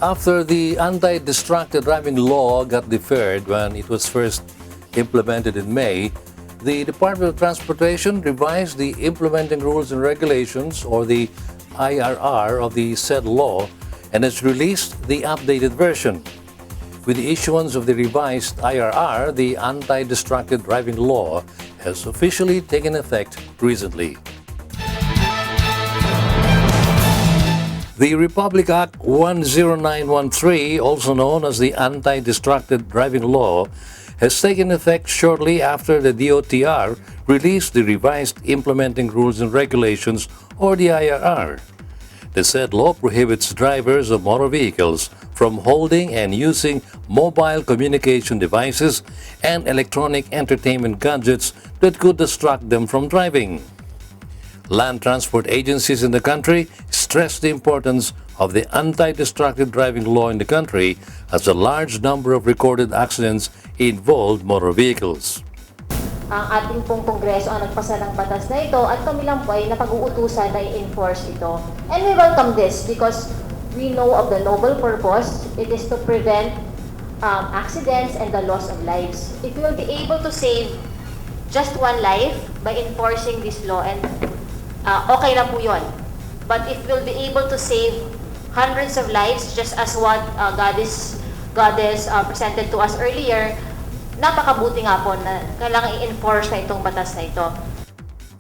After the anti-distracted driving law got deferred when it was first implemented in May, the Department of Transportation revised the implementing rules and regulations, or the IRR, of the said law and has released the updated version. With the issuance of the revised IRR, the anti-distracted driving law has officially taken effect recently. The Republic Act 10913, also known as the Anti-Distracted Driving Law, has taken effect shortly after the DOTR released the revised Implementing Rules and Regulations, or the IRR. The said law prohibits drivers of motor vehicles from holding and using mobile communication devices and electronic entertainment gadgets that could distract them from driving. Land transport agencies in the country stress the importance of the anti-distracted driving law in the country, as a large number of recorded accidents involved motor vehicles. Ang ating pong Kongreso ang nagpasa ng batas na ito at kami lang po ay napag-uutusan na i-enforce ito. And we welcome this because we know of the noble purpose. It is to prevent accidents and the loss of lives. If we will be able to save just one life by enforcing this law, and okay lang po yun. But if we'll be able to save hundreds of lives, just as what Goddess presented to us earlier, napakabuti nga po na kailangan i-enforce na itong batas na ito.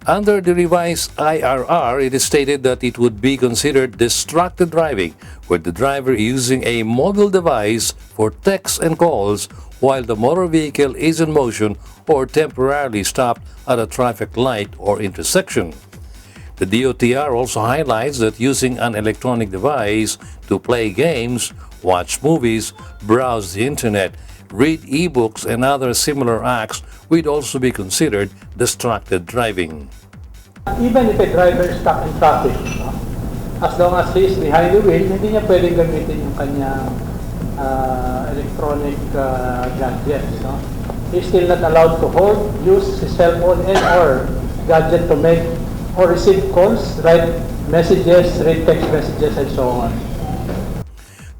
Under the revised IRR, it is stated that it would be considered distracted driving where the driver is using a mobile device for texts and calls while the motor vehicle is in motion or temporarily stopped at a traffic light or intersection. The DOTR also highlights that using an electronic device to play games, watch movies, browse the internet, read e-books, and other similar acts would also be considered distracted driving. Even if a driver is stuck in traffic, as long as he is behind the wheel, hindi niya pwedeng gamitin yung kanyang electronic gadgets. He's still not allowed to hold, use his cell phone and or gadget to make or receive calls, write messages, read text messages, and so on.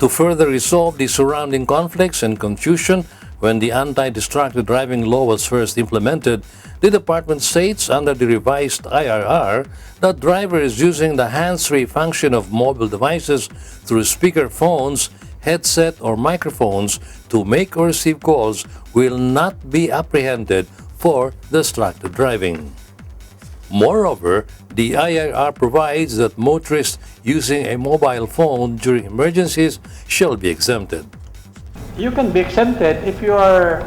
To further resolve the surrounding conflicts and confusion when the anti-distracted driving law was first implemented, the department states under the revised IRR that drivers using the hands-free function of mobile devices through speaker phones, headset, or microphones to make or receive calls will not be apprehended for distracted driving. Moreover, the IRR provides that motorists using a mobile phone during emergencies shall be exempted. You can be exempted if you are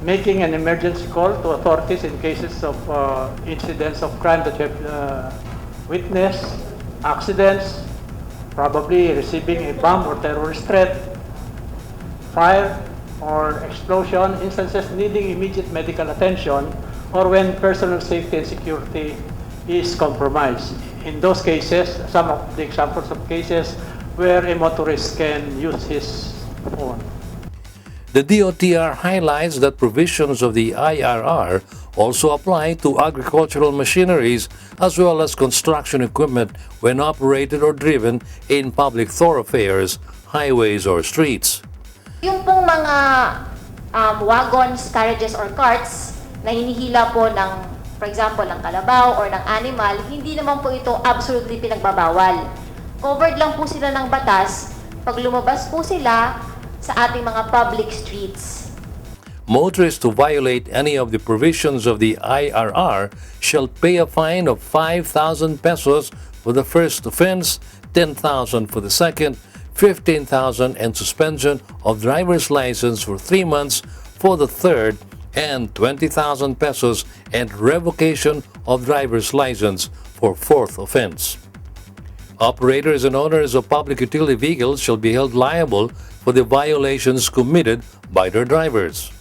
making an emergency call to authorities in cases of incidents of crime that you have witnessed, accidents, probably receiving a bomb or terrorist threat, fire or explosion, instances needing immediate medical attention, or when personal safety and security is compromised. In those cases, some of the examples of cases where a motorist can use his phone. The DOTR highlights that provisions of the IRR also apply to agricultural machineries as well as construction equipment when operated or driven in public thoroughfares, highways, or streets. Yung pong mga wagons, carriages, or carts na hinihila po ng, for example, ng kalabaw or ng animal, hindi naman po ito absolutely pinagbabawal. Covered lang po sila ng batas pag lumabas po sila sa ating mga public streets. Motorists who violate any of the provisions of the IRR shall pay a fine of 5,000 pesos for the first offense, 10,000 for the second, 15,000, and suspension of driver's license for 3 months for the third, and 20,000 pesos and revocation of driver's license for fourth offense. Operators and owners of public utility vehicles shall be held liable for the violations committed by their drivers.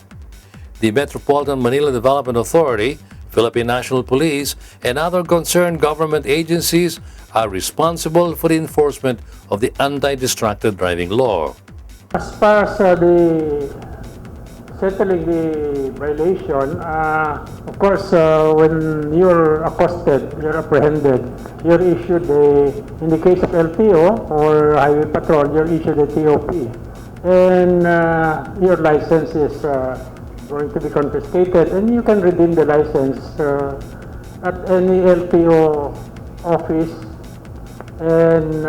The Metropolitan Manila Development Authority, Philippine National Police, and other concerned government agencies are responsible for the enforcement of the anti-distracted driving law. As far as the settling the violation, of course, when you're accosted, you're apprehended, you're issued in the case of LTO or Highway Patrol, you're issued a TOP. And your license is going to be confiscated, and you can redeem the license at any LTO office. And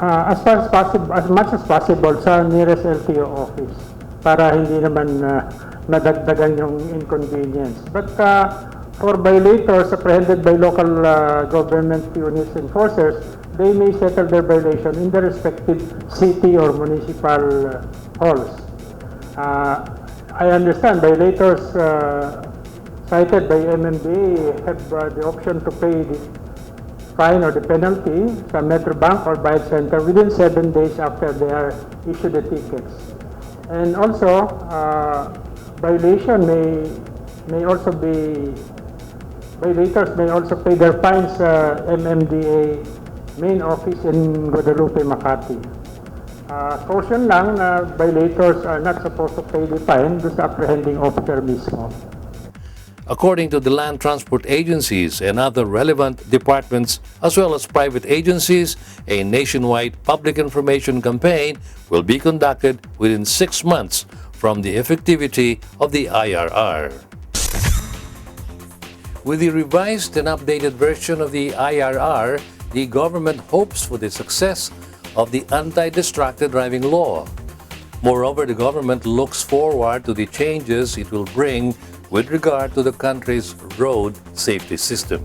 as far as possible, as much as possible sa nearest LTO office para hindi naman madagdagan yung inconvenience. But for violators apprehended by local government units enforcers, they may settle their violation in the respective city or municipal halls. I understand violators cited by MMDA have the option to pay the fine or the penalty sa Metrobank or Bayad Center within 7 days after they are issued the tickets. And also, violators may also pay their fines sa MMDA main office in Guadalupe, Makati. Caution lang na violators are not supposed to pay the fine doon sa apprehending officer mismo. According to the land transport agencies and other relevant departments, as well as private agencies, a nationwide public information campaign will be conducted within 6 months from the effectivity of the IRR. With the revised and updated version of the IRR, the government hopes for the success of the anti-distracted driving law. Moreover, the government looks forward to the changes it will bring with regard to the country's road safety system.